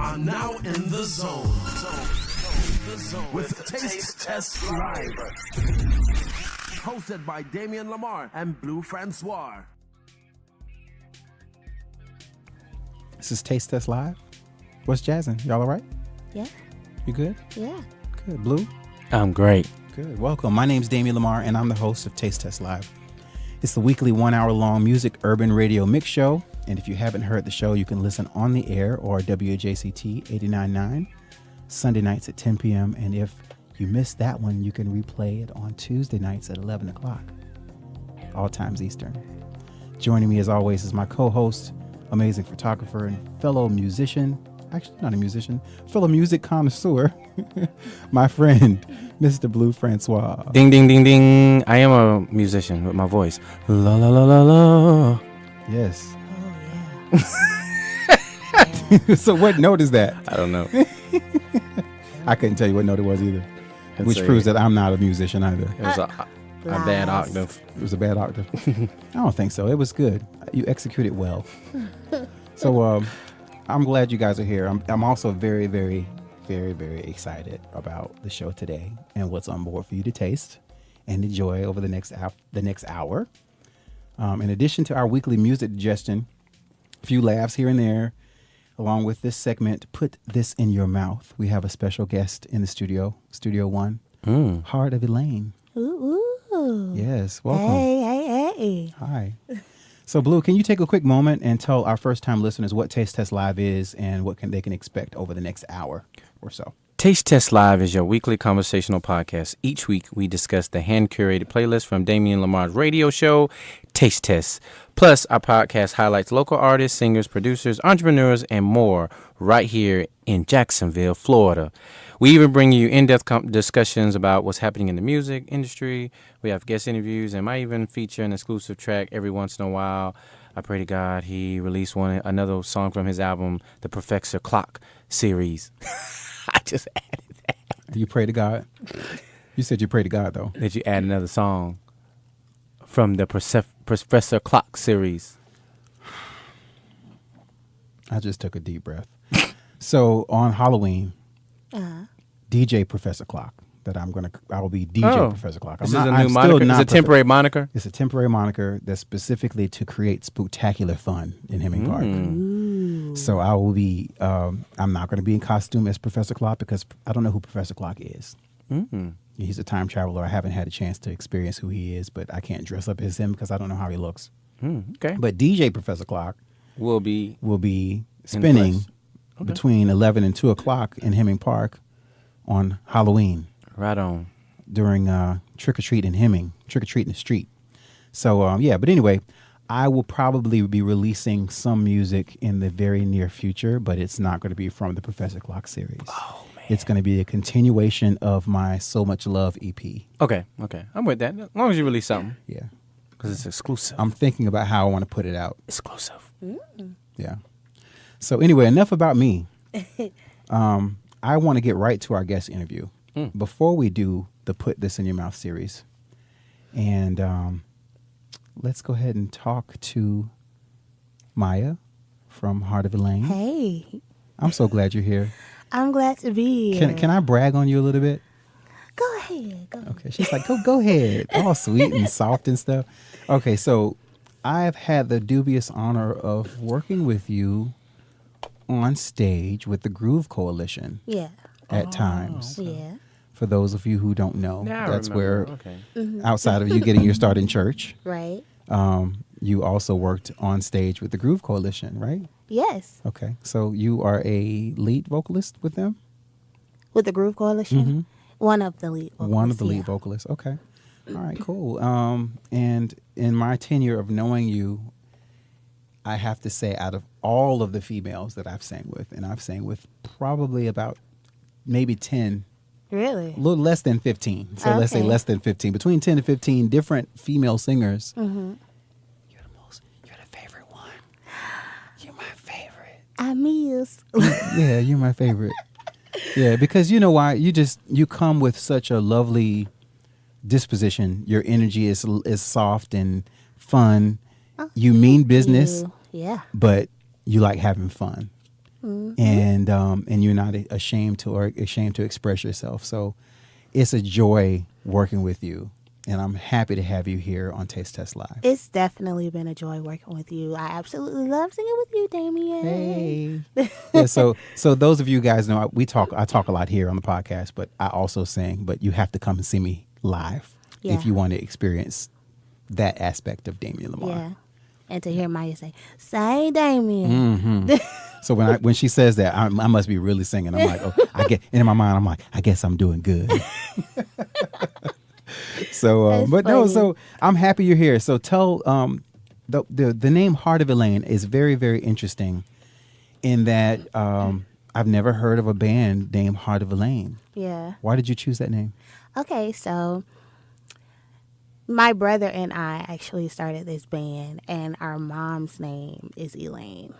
are now in the zone. With Taste Test Live. Hosted by Damien Lamar and Blue Francois. This is Taste Test Live. What's jazzing? Y'all all right? Yeah. You good? Yeah. Good. Blue? I'm great. Good. Welcome. My name's Damien Lamar, and I'm the host of Taste Test Live. It's the weekly 1 hour long music urban radio mix show. And if you haven't heard the show, you can listen on the air or WJCT 89.9 Sunday nights at 10 p.m. And if you missed that one, you can replay it on Tuesday nights at 11 o'clock, all times Eastern. Joining me as always is my co-host, amazing photographer and fellow musician, actually not a musician, fellow music connoisseur, my friend, Mr. Blue Francois. Ding, ding, ding, ding. I am a musician with my voice. La, la, la, la, la. Yes. Oh, yeah. So what note is that? I don't know. I couldn't tell you what note it was either. It's Which proves that I'm not a musician either. It was a bad octave. It was a bad octave. I don't think so. It was good. You executed well. So I'm glad you guys are here. I'm also very, very, very, very excited about the show today and what's on board for you to taste and enjoy over the next hour. In addition to our weekly music digestion, a few laughs here and there, along with this segment, Put This in Your Mouth. We have a special guest in the studio, Studio One, Heart of Elaine. Ooh. Yes, welcome. Hey. Hi. So, Blue, can you take a quick moment and tell our first-time listeners what Taste Test Live is and what they can expect over the next hour or so? Taste Test Live is your weekly conversational podcast. Each week, we discuss the hand-curated playlist from Damien Lamar's radio show, Taste Test. Plus, our podcast highlights local artists, singers, producers, entrepreneurs, and more right here in Jacksonville, Florida. We even bring you in-depth discussions about what's happening in the music industry. We have guest interviews and might even feature an exclusive track every once in a while. I pray to God he released another song from his album, the Professor Clock series. I just added that. You pray to God? You said you pray to God, though. Did you add another song from the Professor Clock series? I just took a deep breath. So on Halloween, DJ Professor Clock. I will be DJ Professor Clock. This is a new moniker. It's a temporary moniker. It's a temporary moniker that's specifically to create spectacular fun in Hemming Park. Ooh. So I will be. I'm not going to be in costume as Professor Clock because I don't know who Professor Clock is. He's a time traveler. I haven't had a chance to experience who he is, but I can't dress up as him because I don't know how he looks. Okay. But DJ Professor Clock will be spinning between 11 and 2 o'clock in Hemming Park on Halloween. Right on. During Trick or Treat in Hemming, Trick or Treat in the Street. So, but anyway, I will probably be releasing some music in the very near future, but it's not going to be from the Professor Clock series. Oh, man. It's going to be a continuation of my So Much Love EP. Okay. I'm with that. As long as you release something. Yeah. Because it's exclusive. I'm thinking about how I want to put it out. Exclusive. Yeah. So anyway, enough about me. I want to get right to our guest interview. Before we do the Put This in Your Mouth series, and let's go ahead and talk to Maya from Heart of Elaine. Hey. I'm so glad you're here. I'm glad to be here. Can I brag on you a little bit? Go ahead. Okay. She's like, go ahead. All sweet and soft and stuff. Okay, so I've had the dubious honor of working with you on stage with the Groove Coalition. Yeah. At times. Yeah. For those of you who don't know, Now that's I where, remember. outside of you getting your start in church, Right. you also worked on stage with the Groove Coalition, right? Yes. Okay. So you are a lead vocalist with them? With the Groove Coalition? One of the lead vocalists. One of the lead vocalists. Okay. All right, cool. And in my tenure of knowing you, I have to say out of all of the females that I've sang with, and I've sang with probably about maybe 10. Really? A little less than 15. So let's say less than 15. Between 10 to 15 different female singers. You're the favorite one. You're my favorite. I miss. Yeah, you're my favorite. Yeah, because you know why? You come with such a lovely disposition. Your energy is soft and fun. You mean business. Yeah. But you like having fun. and you're not ashamed to express yourself. So it's a joy working with you, and I'm happy to have you here on Taste Test Live. It's definitely been a joy working with you. I absolutely love singing with you, Damien. Hey. Yeah, so those of you guys know I talk a lot here on the podcast, but I also sing. But you have to come and see me live if you want to experience that aspect of Damien Lamar. Yeah. And to hear Maya say Damien. So when she says that, I must be really singing. I'm like, and in my mind, I'm like, I guess I'm doing good. So, but funny. No, so I'm happy you're here. So tell, the name Heart of Elaine is very, very interesting in that I've never heard of a band named Heart of Elaine. Yeah. Why did you choose that name? Okay, so my brother and I actually started this band, and our mom's name is Elaine.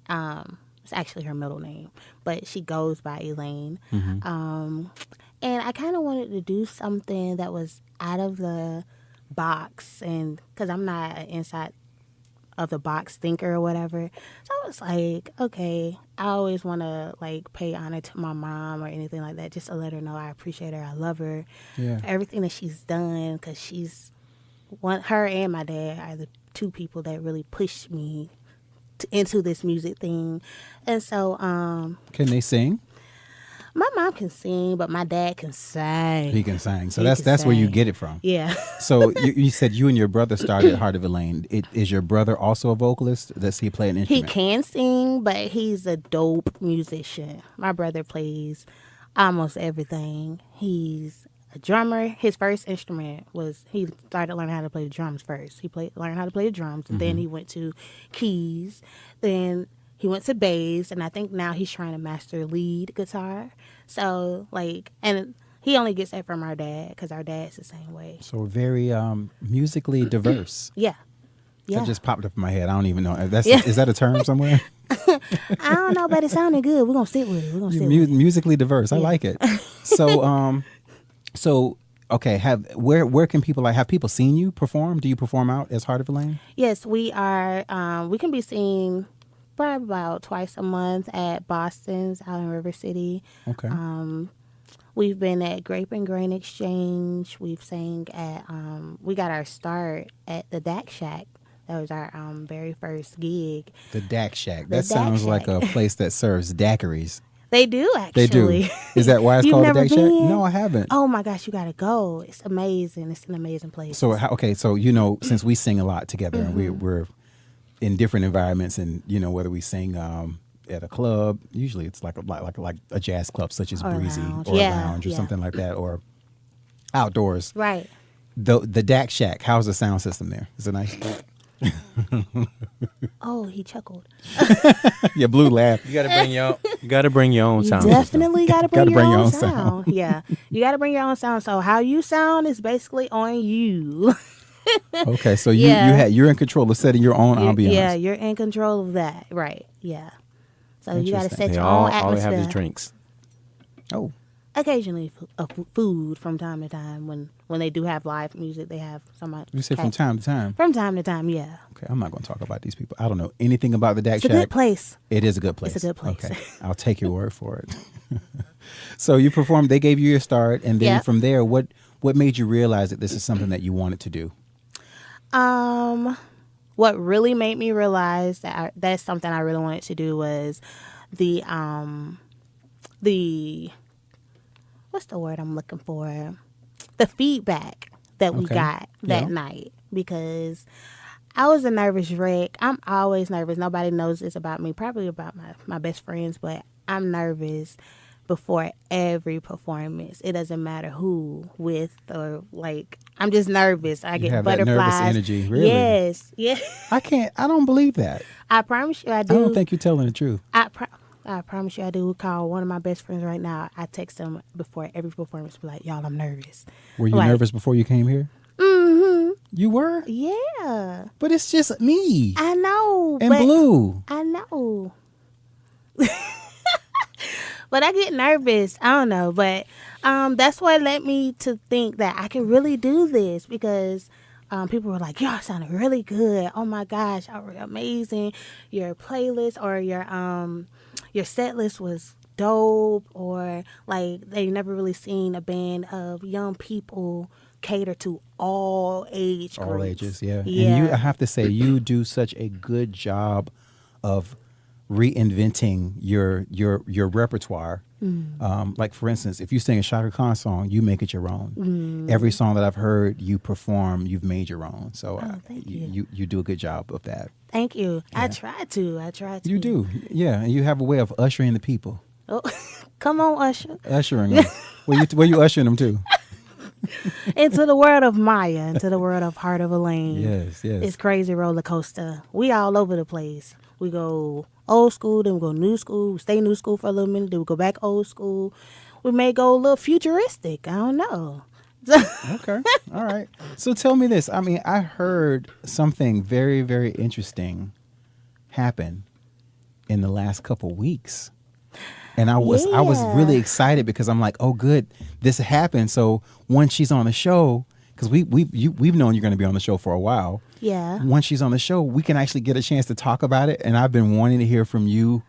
It's actually her middle name, but she goes by Elaine. And I kind of wanted to do something that was out of the box, and because I'm not an inside of the box thinker or whatever. So I was like, okay, I always want to like pay honor to my mom or anything like that, just to let her know I appreciate her, I love her, for everything that she's done, because her and my dad are the two people that really pushed me into this music thing. And so can they sing? My mom can sing, but my dad can sing. He can sing. So that's where you get it from. Yeah. So you said you and your brother started Heart of Elaine. Is your brother also a vocalist? Does he play an instrument? He can sing, but he's a dope musician. My brother plays almost everything. He's a drummer. His first instrument was, he started learning how to play the drums first. Learned how to play the drums, and then he went to keys. Then he went to bass, and I think now he's trying to master lead guitar. So, and he only gets that from our dad, because our dad's the same way. So very musically diverse. Yeah. That just popped up in my head. I don't even know. Is that a term somewhere? I don't know, but it sounded good. We're going to sit with it. Musically diverse. I like it. So, okay, where can people, have people seen you perform? Do you perform out as Heart of Elaine? Yes, we are. We can be seen probably about twice a month at Boston's out in River City. Okay. We've been at Grape and Grain Exchange. We've sang at, we got our start at the Dak Shack. That was our very first gig. The Dak Shack. That sounds like a place that serves daiquiris. They do, actually. They do. Is that why it's called the Dak Shack? No, I haven't. Oh, my gosh, you got to go. It's amazing. It's an amazing place. So, since we sing a lot together, and we're in different environments, and, whether we sing at a club, usually it's like a jazz club, such as Breezy or a lounge or something like that, or outdoors. Right. The Dak Shack, how's the sound system there? Is it nice? Oh, he chuckled. Yeah, Blue laughed. You gotta bring your own sound. You definitely gotta bring your own sound. sound. Yeah, you gotta bring your own sound. So how you sound is basically on you. Okay, so you're in control of setting your own ambiance. Yeah, you're in control of that. Right. Yeah. So you gotta set your own atmosphere. All they have is drinks. Oh. Occasionally food from time to time. When they do have live music, they have somebody. You say from time to time? From time to time, yeah. Okay, I'm not going to talk about these people. I don't know anything about the Dak Shack. It's a good place. It is a good place. It's a good place. Okay, I'll take your word for it. So you performed, they gave you your start, and then from there, what made you realize that this is something that you wanted to do? What really made me realize that that's something I really wanted to do was the what's the word I'm looking for? The feedback that we got that night, because I was a nervous wreck. I'm always nervous. Nobody knows this about me, probably about my best friends, but I'm nervous before every performance. It doesn't matter who, with, or I'm just nervous. I get butterflies. That nervous energy, really? Yes. I don't believe that. I promise you I do. I don't think you're telling the truth. I promise you I do. Call one of my best friends right now. I text them before every performance, be like, y'all, I'm nervous. Were you nervous before you came here? Mm-hmm. You were? Yeah. But it's just me. I know. And Blue. I know. But I get nervous. I don't know. But that's what led me to think that I can really do this, because people were like, y'all sounded really good. Oh my gosh, y'all were amazing. Your playlist or your set list was dope, or like they never really seen a band of young people cater to all age groups. All ages, yeah. Yeah. And I have to say, you do such a good job of reinventing your repertoire. Like, for instance, if you sing a Shaka Khan song, you make it your own. Every song that I've heard you perform, you've made your own. So thank you do a good job of that. Thank you. Yeah. I try to. You do, yeah. And you have a way of ushering the people. Oh, come on, Usher. Ushering them. Where you ushering them to? Into the world of Maya, into the world of Heart of Elaine. Yes. It's crazy roller coaster. We all over the place. We go old school, then we go new school, we stay new school for a little minute, then we go back old school. We may go a little futuristic. I don't know. Okay. All right. So tell me this. I mean, I heard something very, very interesting happen in the last couple weeks. And I was really excited because I'm like, oh, good, this happened. So once she's on the show, because we've known you're going to be on the show for a while. Yeah. Once she's on the show, we can actually get a chance to talk about it. And I've been wanting to hear from you,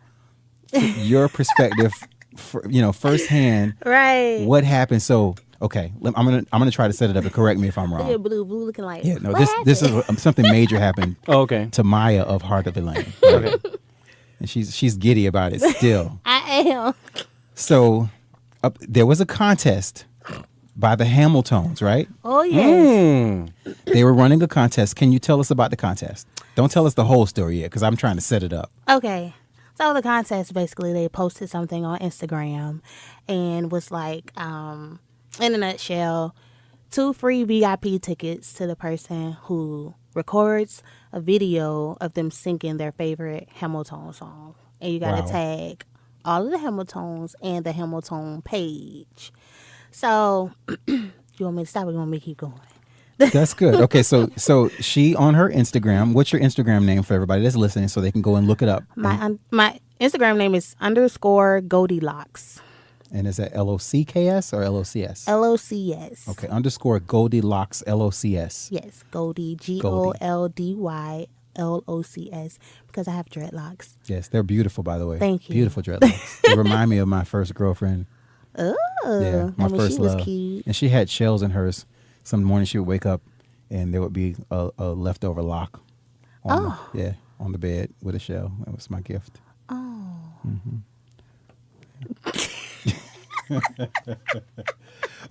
your perspective, firsthand. Right. What happened? So, okay, I'm gonna try to set it up and correct me if I'm wrong. Yeah, blue looking like. Yeah, no, this is something major happened. Oh, okay. To Maya of Heart of Elaine. Okay. And she's giddy about it still. I am. So there was a contest by the Hamiltons, right? Oh, yes. They were running a contest. Can you tell us about the contest? Don't tell us the whole story yet, because I'm trying to set it up. Okay. So the contest, basically, they posted something on Instagram and was like, in a nutshell, 2 free VIP tickets to the person who records a video of them singing their favorite Hamilton song. And you got to tag all of the Hamiltons and the Hamilton page. So, you want me to stop or you want me to keep going? That's good. Okay, so she on her Instagram. What's your Instagram name for everybody that's listening so they can go and look it up? My Instagram name is _Goldilocks. And is that LOCKS or LOCS? LOCS. Okay, _Goldilocks LOCS. Yes, Goldie, GOLDYLOCS, because I have dreadlocks. Yes, they're beautiful, by the way. Thank you. Beautiful dreadlocks. They remind me of my first girlfriend. Oh, yeah, my first she love. was cute. And she had shells in hers. Some morning she would wake up and there would be a leftover lock on the bed with a shell. That was my gift. Oh. Mm-hmm.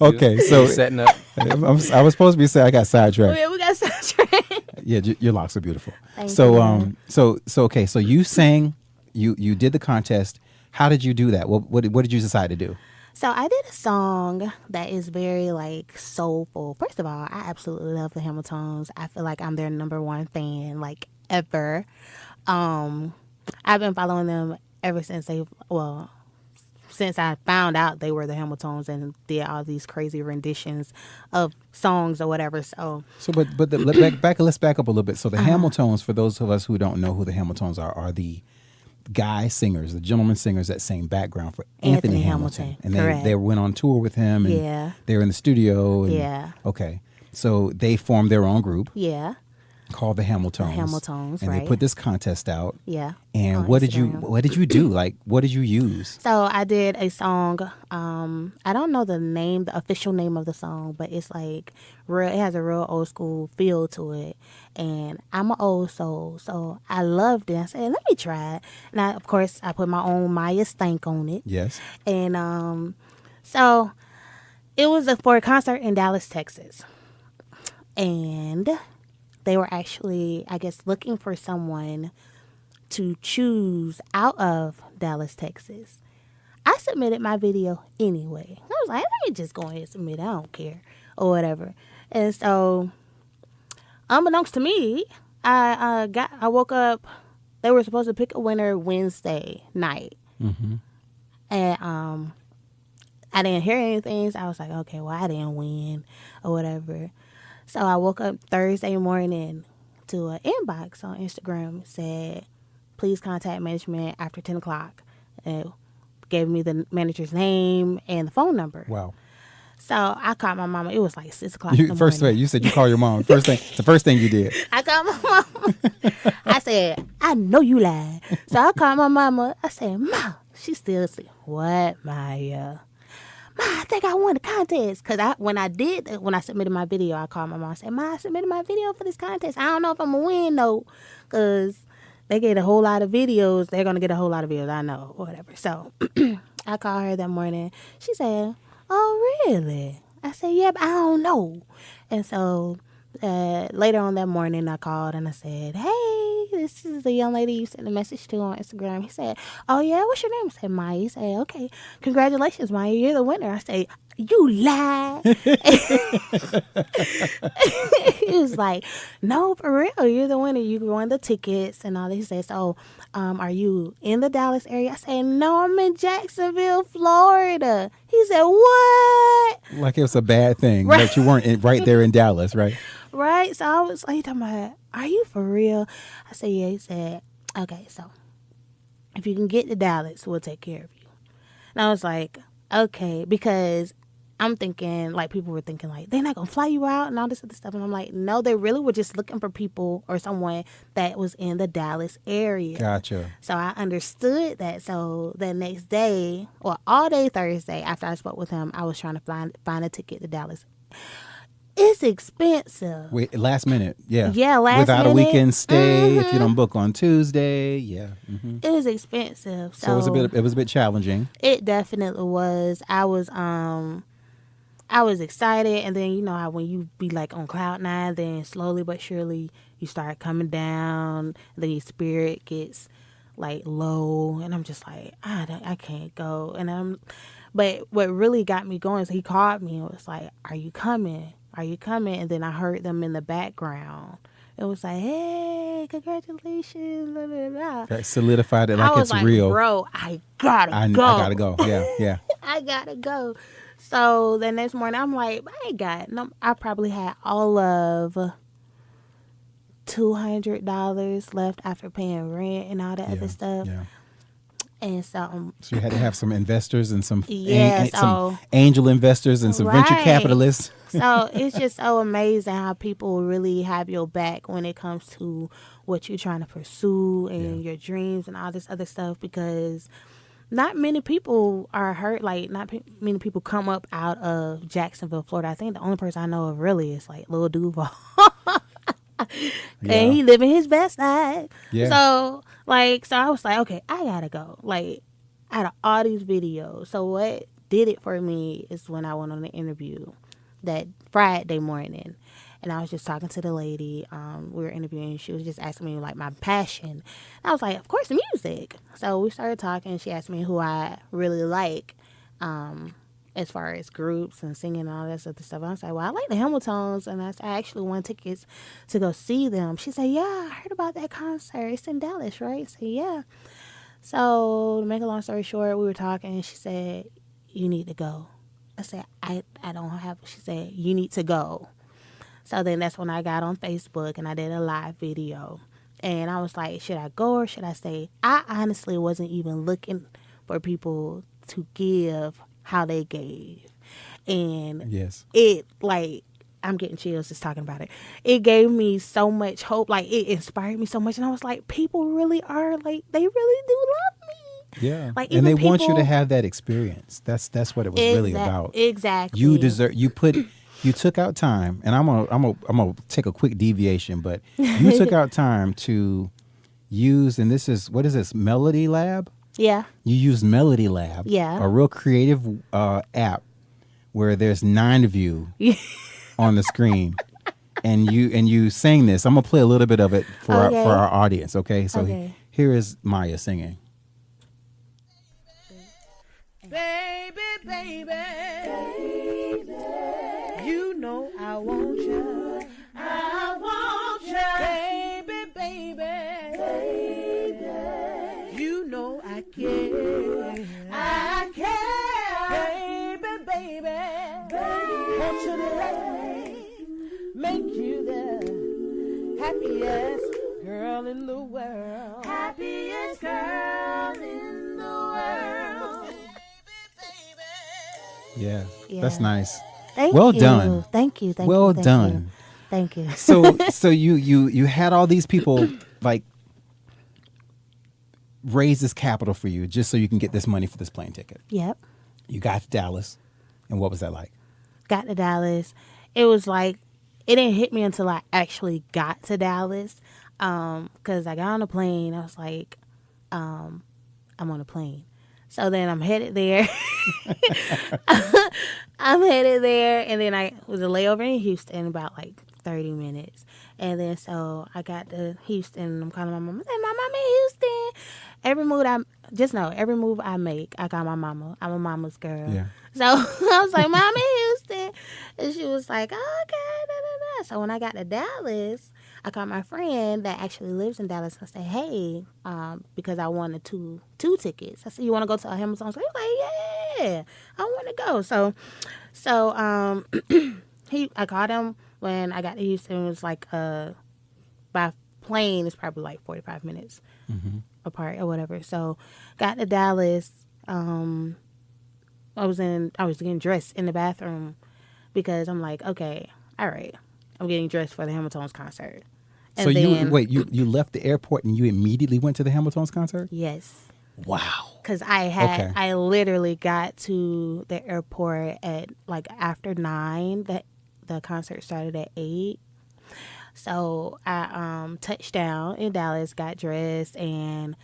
Okay, so setting up. I was supposed to be saying I got sidetracked. Oh, yeah, we got sidetracked. Yeah, your locks are beautiful. Thank you. Okay, so you sang, you did the contest. How did you do that? What did you decide to do? So I did a song that is very like soulful. First of all, I absolutely love the Hamiltons. I feel like I'm their #1 fan, like ever. I've been following them ever since since I found out they were the Hamiltons and did all these crazy renditions of songs or whatever. Let's back up a little bit. So the Hamiltons, for those of us who don't know who the Hamiltons are the guy singers, the gentleman singers that sang background for Anthony Hamilton. And they went on tour with him and they were in the studio. And, okay. So they formed their own group. Yeah. Called the Hamiltons. And they put this contest out. Yeah. And what did you do? Like, what did you use? So I did a song. I don't know the official name of the song, but it's like it has a real old school feel to it. And I'm an old soul, so I loved it. I said, let me try it. And of course, I put my own Maya stank on it. Yes. And so it was for a concert in Dallas, Texas. And they were actually, I guess, looking for someone to choose out of Dallas, Texas. I submitted my video anyway. I was like, let me just go ahead and submit it. I don't care or whatever. And so, unbeknownst to me, I woke up. They were supposed to pick a winner Wednesday night, and I didn't hear anything. So I was like, okay, well, I didn't win or whatever. So I woke up Thursday morning to an inbox on Instagram. Said, please contact management after 10 o'clock. And gave me the manager's name and the phone number. Wow. So I called my mama. It was like 6 o'clock in the morning. First of all, you said you called your mom. It's the first thing you did. I called my mama. I said, I know you lied. So I called my mama. I said, Mom, She still said, "What, Maya? Ma, I think I won the contest." Because when I submitted my video, I called my mom and said, "Ma, I submitted my video for this contest. I don't know if I'm going to win, though, because they get a whole lot of videos. They're going to get a whole lot of videos, I know, or whatever." So I called her that morning. She said, "Oh, really?" I said, "Yeah, but I don't know." And so later on that morning, I called and I said, "Hey, this is the young lady you sent a message to on Instagram." He said, "Oh, yeah, what's your name?" I said, "Maya." He said, "Okay, congratulations, Maya, you're the winner." I said, "You lie." He was like, "No, for real, you're the winner. You won the tickets and all that." He said, "So, are you in the Dallas area?" I said, "No, I'm in Jacksonville, Florida." He said, "What?" Like it was a bad thing Right. that you weren't right there in Dallas, right? Right? So I was like, he talking about, "Are you for real?" I said, "Yeah." He said, "Okay, so if you can get to Dallas, we'll take care of you." And I was like, "Okay," because I'm thinking, like, people were thinking, like, they're not going to fly you out and all this other stuff. And I'm like, no, they really were just looking for people or someone that was in the Dallas area. Gotcha. So I understood that. So the next day, or all day Thursday, after I spoke with him, I was trying to find a ticket to Dallas. It's expensive. Wait, last minute, yeah. Yeah, last Without a minute. weekend stay, if you don't book on Tuesday, yeah. It was expensive. So it was a bit challenging. It definitely was. I was excited, and then you know how when you be like on cloud nine, then slowly but surely you start coming down, and then your spirit gets like low, and I'm just like, I can't go. But what really got me going is he called me and was like, "Are you coming? Are you coming?" And then I heard them in the background. It was like, "Hey, congratulations!" Blah, blah, blah. That solidified it like I was it's like, real. "Bro, I gotta I go. gotta go. Yeah. I gotta go." So the next morning, I'm like, I probably had all of $200 left after paying rent and all that other stuff. Yeah. And so you had to have some investors and some Yeah, some angel investors and some venture Right. capitalists. So it's just so amazing how people really have your back when it comes to what you're trying to pursue and your dreams and all this other stuff, because not many people are hurt. Like, not many people come up out of Jacksonville, Florida. I think the only person I know of really is like Lil Duval. And he living his best life. Yeah. So I was like, okay, I gotta go. Like, out of all these videos. So what did it for me is when I went on the interview that Friday morning. And I was just talking to the lady. We were interviewing. She was just asking me, like, my passion. And I was like, of course, music. So we started talking. She asked me who I really like as far as groups and singing and all that other stuff. I was like, well, I like the Hamiltons. And I actually won tickets to go see them. She said, yeah, I heard about that concert. It's in Dallas, right? I said, yeah. So to make a long story short, we were talking. And she said, you need to go. I said, I don't have. She said, you need to go. So then that's when I got on Facebook and I did a live video. And I was like, should I go or should I stay? I honestly wasn't even looking for people to give how they gave. And it, like, I'm getting chills just talking about it. It gave me so much hope. Like, it inspired me so much. And I was like, people really are, like, they really do love me. Yeah. Like, and they want you to have that experience. That's what it was really about. Exactly. You took out time, and I'm gonna take a quick deviation, but you took out time to use, and what is this, Melody Lab? Yeah. You used Melody Lab, a real creative app where there's 9 of you on the screen, and you sang this. I'm gonna play a little bit of it for our audience. Okay, so here is Maya singing. Baby, baby, you know I want you. I want you. Baby, baby, you know I care. I care. Baby, want you to let me make you the happiest girl in the world. Happiest girl in the world. Yeah, that's nice. Thank well you. done. Thank you. Well done. Thank you. So you had all these people, like, raise this capital for you just so you can get this money for this plane ticket. Yep. You got to Dallas, and what was that like? Got to Dallas. It was like, it didn't hit me until I actually got to Dallas. Because I got on the plane. I was like, I'm on a plane. So then I'm headed there. I'm headed there. And then I was a layover in Houston about like 30 minutes. And then so I got to Houston. I'm calling my mom. I said, Mom, I'm in Houston. Every move I make, I call my mama. I'm a mama's girl. Yeah. So I was like, Mom, I'm in Houston. And she was like, okay, da, da, da. So when I got to Dallas, I called my friend that actually lives in Dallas and said, hey, because I wanted two tickets. I said, you want to go to a Hamilton? So he was like, yeah, I want to go. So I called him when I got to Houston. It was like, by plane, it's probably like 45 minutes apart or whatever. So got to Dallas. I was getting dressed in the bathroom because I'm like, okay, all right, I'm getting dressed for the Hamilton's concert. And so then, you left the airport and you immediately went to the Hamilton's concert? Yes. Wow. Because I literally got to the airport at like after 9. That the concert started at 8. So I touched down in Dallas, got dressed, and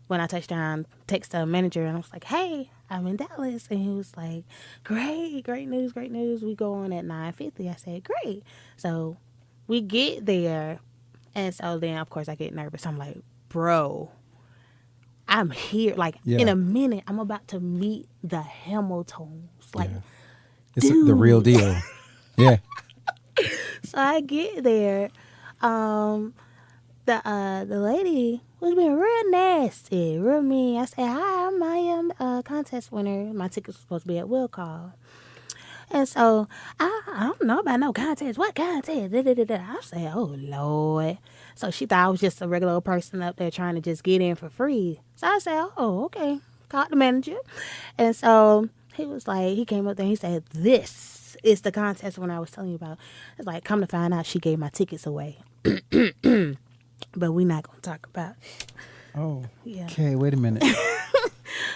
when I touched down, texted the manager and I was like, hey, I'm in Dallas. And he was like, great news. We go on at 9:50. I said, great. So we get there, and so then, of course, I get nervous. I'm like, bro, I'm here. Like, in a minute, I'm about to meet the Hamiltons. Like, it's the real deal. Yeah. So I get there. The lady was being real nasty, real mean. I said, hi, I'm Maya, contest winner. My ticket was supposed to be at Will Call. And so, I don't know about no contest. What contest? I said, oh, Lord. So she thought I was just a regular person up there trying to just get in for free. So I said, oh, okay. Called the manager. And so he was like, he came up there and he said, this is the contest when I was telling you about. It's like, come to find out, she gave my tickets away. But we're not going to talk about it. Oh, yeah. Okay, wait a minute.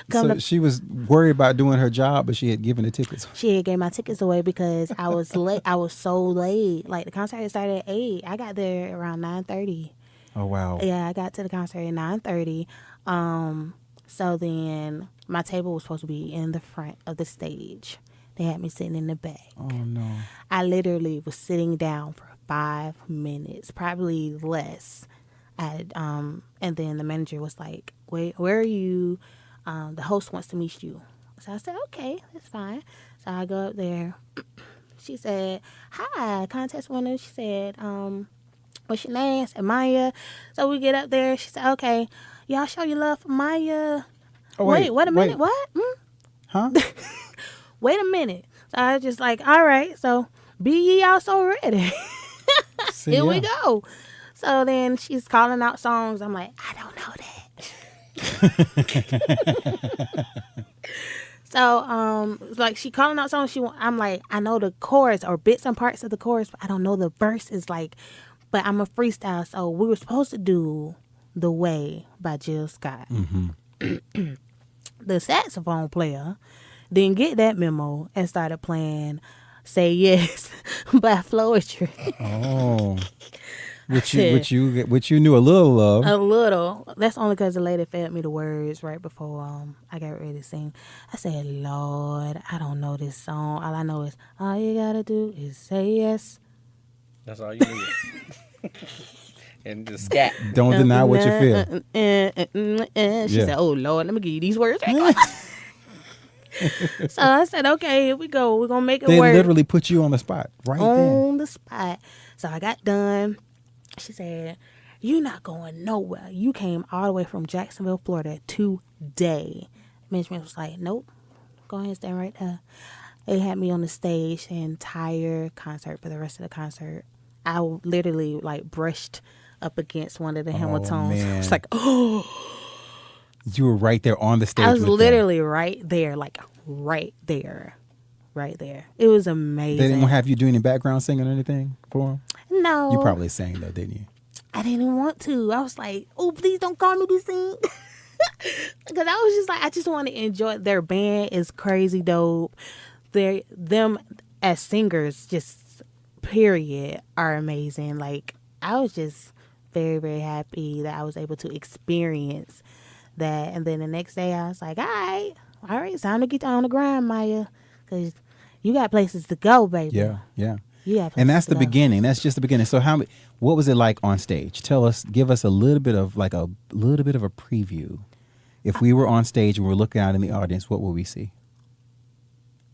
So she was worried about doing her job, but she had given the tickets. She had gave my tickets away because I was late. I was so late. Like, the concert had started at 8. I got there around 9:30. Oh, wow. Yeah, I got to the concert at 9:30. So then my table was supposed to be in the front of the stage. They had me sitting in the back. Oh, no. I literally was sitting down for 5 minutes, probably less. And then the manager was like, wait, where are you? The host wants to meet you. So I said, okay, that's fine. So I go up there. She said, hi, contest winner. She said, what's your name? I said, Maya. So we get up there. She said, okay, y'all show your love for Maya. Oh, wait a minute. What? Huh? Wait a minute. So I was just like, all right, so be ye also ready. Here we go. So then she's calling out songs. I'm like, I don't know that. So, like, she calling out songs. I'm like, I know the chorus or bits and parts of the chorus, but I don't know the verses. Like, but I'm a freestyle. So we were supposed to do "The Way" by Jill Scott. Mm-hmm. The saxophone player didn't get that memo and started playing "Say Yes" by Floetry. Oh. Which you knew a little of. A little. That's only because the lady fed me the words right before I got ready to sing. I said, Lord, I don't know this song. All I know is, all you gotta do is say yes. That's all you need. And the scat. Don't deny what you feel. She said, oh, Lord, let me give you these words. So I said, okay, here we go. We're going to make it work. They literally put you on the spot right there. On the spot. So I got done. She said, you're not going nowhere. You came all the way from Jacksonville, Florida today. Management was like, nope. Go ahead and stand right there. They had me on the stage the entire concert for the rest of the concert. I literally like brushed up against one of the Hamiltons. Man. I was like, oh. You were right there on the stage. I was with literally right there, like right there. Right there. It was amazing. They didn't have you do any background singing or anything for them? No. You probably sang though, didn't you? I didn't even want to. I was like, oh, please don't call me to sing. Because I was just like, I just want to enjoy. Their band is crazy dope. Them as singers, just period, are amazing. Like, I was just very, very happy that I was able to experience that. And then the next day I was like, all right, it's time to get on the grind, Maya, because you got places to go, baby. Yeah. Yeah. And that's the beginning. That's just the beginning. So what was it like on stage? Give us a little bit of a preview. If we were on stage and we're looking out in the audience, what will we see?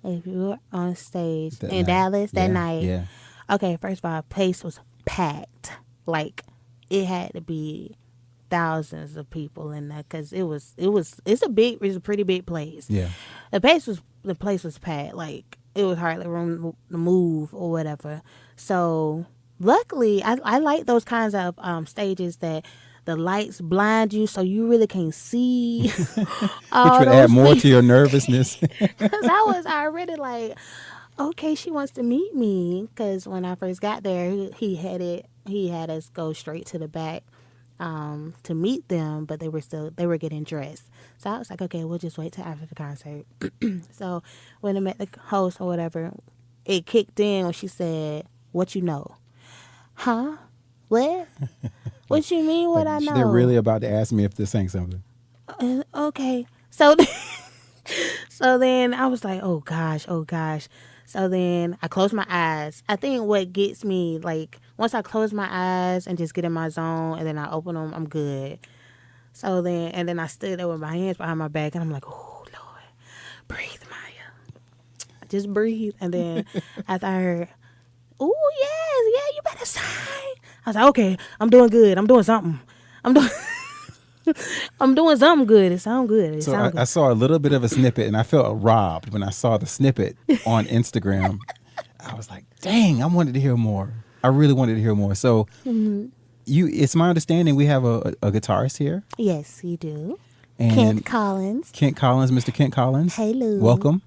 If you were on stage That in night. Dallas that Yeah, night. yeah. Okay, first of all, place was packed. Like, it had to be thousands of people in there because it's a pretty big place. Yeah. The place was packed. Like, it was hardly room to move or whatever. So luckily, I like those kinds of stages that the lights blind you so you really can't see. Which would add more to your nervousness. Because I was already like, okay, she wants to meet me. Because when I first got there, he had us go straight to the back to meet them, but they were getting dressed. So I was like, okay, we'll just wait till after the concert. So when I met the host or whatever, it kicked in when she said, "What you know?" Huh? What? What you mean? What I know? They're really about to ask me if they sang something. Okay. So then I was like, oh gosh. So then I closed my eyes. I think what gets me, like, once I close my eyes and just get in my zone and then I open them, I'm good. So then I stood there with my hands behind my back and I'm like, oh Lord, breathe, Maya. Just breathe. And then after I heard, oh yes, yeah, you better sing. I was like, okay, I'm doing good. I'm doing something. I'm doing something good. It sounds good. I saw a little bit of a snippet, and I felt robbed when I saw the snippet on Instagram. I was like, dang, I wanted to hear more. I really wanted to hear more. So it's my understanding we have a guitarist here. Yes, you do. And Kent Collins, Mr. Kent Collins. Hello. Welcome.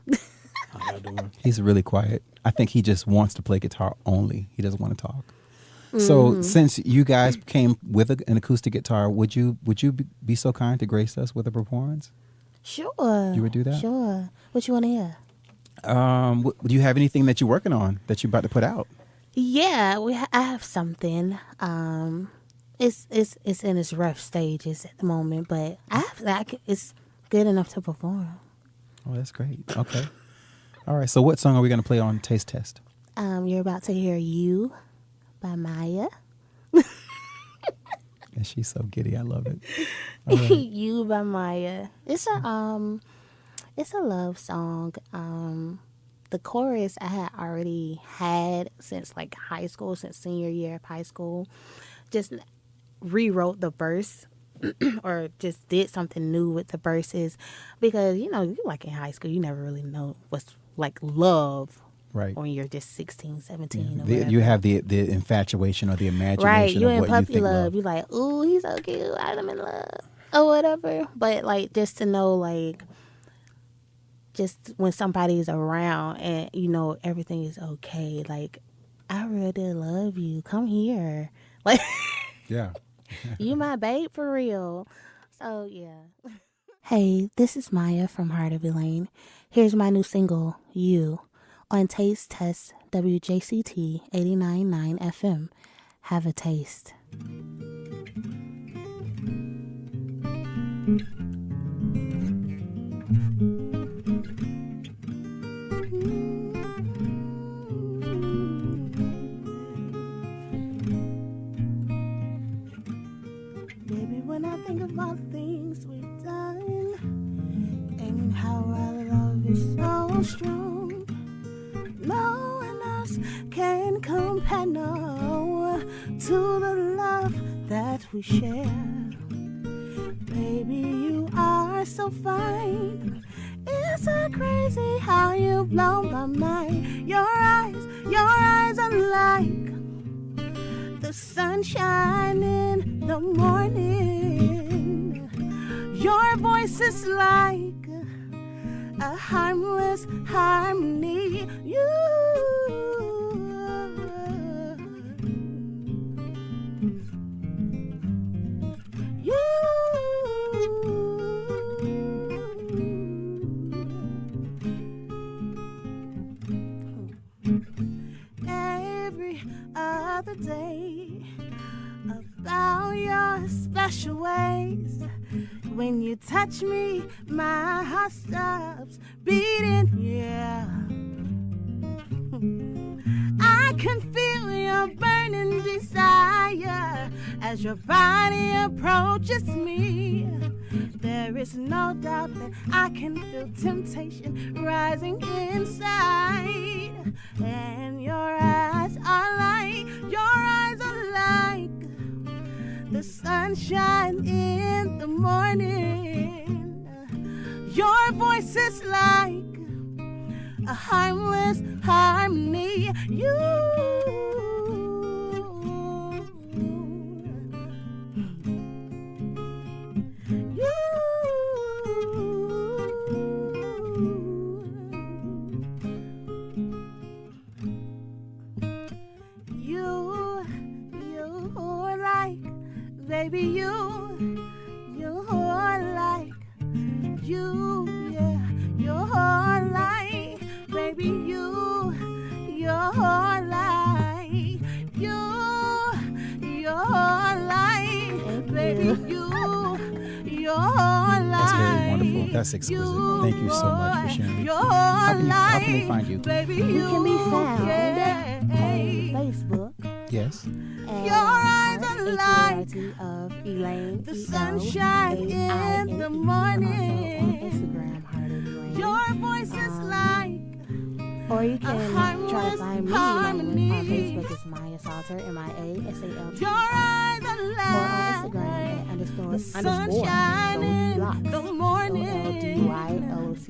How y'all doing? He's really quiet. I think he just wants to play guitar only. He doesn't want to talk. So since you guys came with an acoustic guitar, would you be so kind to grace us with a performance? Sure. You would do that? Sure. What you want to hear? Do you have anything that you're working on that you're about to put out? Yeah, I have something. It's in its rough stages at the moment, but it's good enough to perform. Oh, that's great. Okay. All right. So what song are we going to play on Taste Test? You're about to hear "You" by Maya. And she's so giddy. I love it. All right. "You" by Maya. It's a love song. The chorus I had already had since like high school, since senior year of high school. Just rewrote the verse or just did something new with the verses because, you like in high school, you never really know what's like love. Right. When you're just 16, 17 or You have the infatuation or the imagination right, you of in what puppy you think love. You're like, ooh, he's so cute. I'm in love or whatever. But like just to know, like, just when somebody's around and everything is okay. Like, I really love you. Come here. Like, Yeah. you my babe for real. So yeah. Hey, this is Maya from Heart of Elaine. Here's my new single, "You," on Taste Test WJCT 89.9 FM. Have a taste. Baby, when I think about things we've done and how our love is so strong, no one else can compare to the love that we share. Baby, you are so fine. It's so crazy how you blow my mind. Your eyes are like the sunshine in the morning. Your voice is like a harmless harmony. your ways. When you touch me, my heart stops beating, yeah. I can feel your burning desire as your body approaches me. There is no doubt that I can feel temptation rising inside. And your eyes are like the sunshine in the morning. Your voice is like a harmless harmony. Baby, you're like, yeah, you're like, baby, you're like, baby, you're like. That's very wonderful. That's exquisite. Thank you so much for sharing. How can we find you? Baby, You can be found yeah. on Facebook. Yes. And Your eyes are H.E.R. like of Elaine. the sunshine in the morning. On Instagram, Heart of Elaine. Your voice is like Or you can harmless try to find me, harmony. Elaine. On Facebook is Maya Salter, MIASALT. your eyes are Or like on Instagram at the sunshine in the morning. LODLOCS.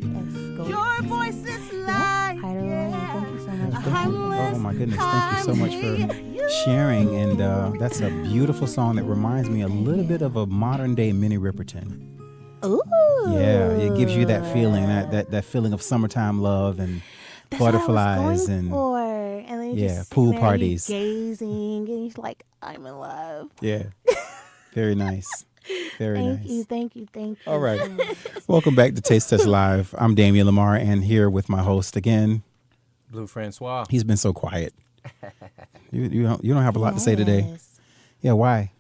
Your voice is like Heart of Elaine. Thank you so much a for harmless Oh my goodness, thank you so much for sharing. And that's a beautiful song that reminds me a little bit of a modern day Minnie Riperton. Ooh. Yeah, it gives you that feeling, that feeling of summertime love and That's what I was butterflies going and for. And then yeah, just pool sitting there, you parties. gazing, and he's like, I'm in love. yeah, very nice, very nice. Thank you. All right, welcome back to Taste Test Live. I'm Damien Lamar, and here with my host again. Blue Francois. He's been so quiet. You don't have a lot to say today. Yes. Yeah, why?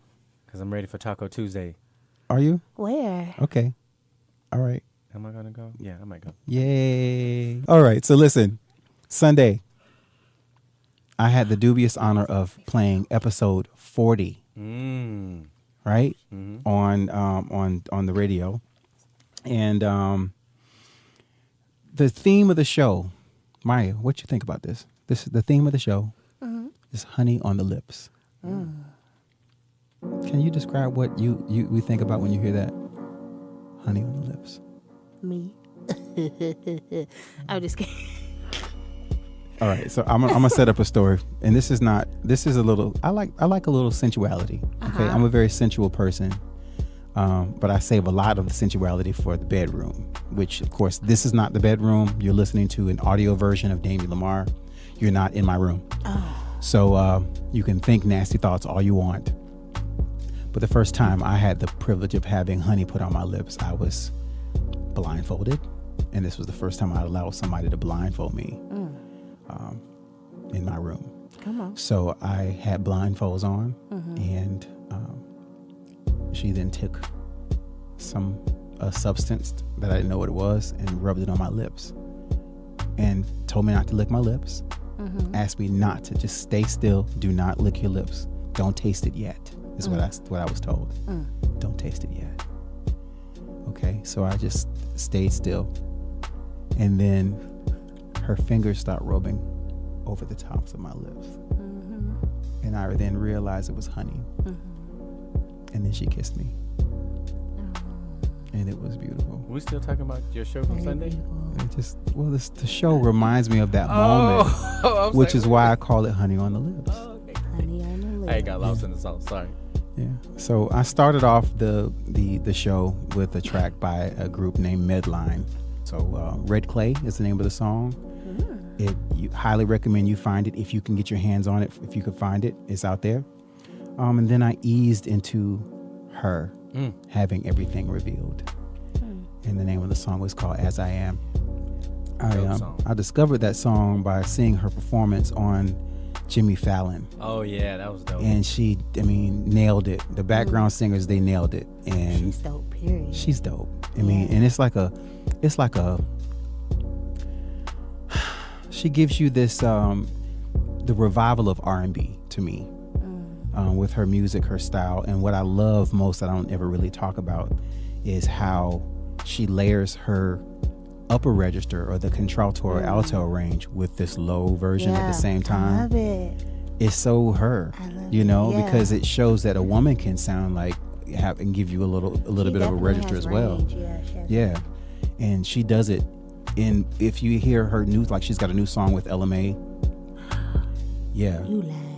Because I'm ready for Taco Tuesday. Are you? Where? Okay. All right. Am I going to go? Yeah, I might go. Yay. All right. So listen, Sunday, I had the dubious honor of playing episode 40, right? Mm-hmm. On the radio. And the theme of the show, Maya, what you think about this? The theme of the show is honey on the lips. Can you describe what we think about when you hear that? Honey on the lips. Me. I'm just kidding. All right, so I'm gonna set up a story, and this is a little. I like a little sensuality. Okay, I'm a very sensual person, but I save a lot of the sensuality for the bedroom. Which, of course, this is not the bedroom. You're listening to an audio version of Damien Lamar. You're not in my room, so you can think nasty thoughts all you want. But the first time I had the privilege of having honey put on my lips, I was blindfolded, and this was the first time I allowed somebody to blindfold me in my room. Come on. So I had blindfolds on, and she then took a substance that I didn't know what it was and rubbed it on my lips, and told me not to lick my lips. Asked me not to, just stay still. Do not lick your lips. Don't taste it yet. Is what I was told. Don't taste it yet. Okay, so I just stayed still, and then her fingers start rubbing over the tops of my lips, and I then realized it was honey, and then she kissed me, and it was beautiful. We still talking about your show from Sunday? The show reminds me of that moment, which is why I call it honey on the lips. Okay. Honey on the lips. I got lost in the sauce. Sorry. Yeah. So I started off the show with a track by a group named Medline. So Red Clay is the name of the song. You highly recommend you find it if you can get your hands on it. If you could find it, it's out there. And then I eased into H.E.R. Having Everything Revealed. And the name of the song was called As I Am. I discovered that song by seeing her performance on Jimmy Fallon. Oh yeah, that was dope. And she, I mean, nailed it. The background singers, they nailed it. And She's dope, period. she's dope. I mean, and it's like a, she gives you this, the revival of R&B to me, with her music, her style. And what I love most that I don't ever really talk about is how she layers her upper register or the contralto or alto range with this low version at the same time. I love it. It's so her, you know, because it shows that a woman can sound like and give you a little bit of a register as well. Yeah, and she does it. If you hear her new, like she's got a new song with Ella May. Yeah,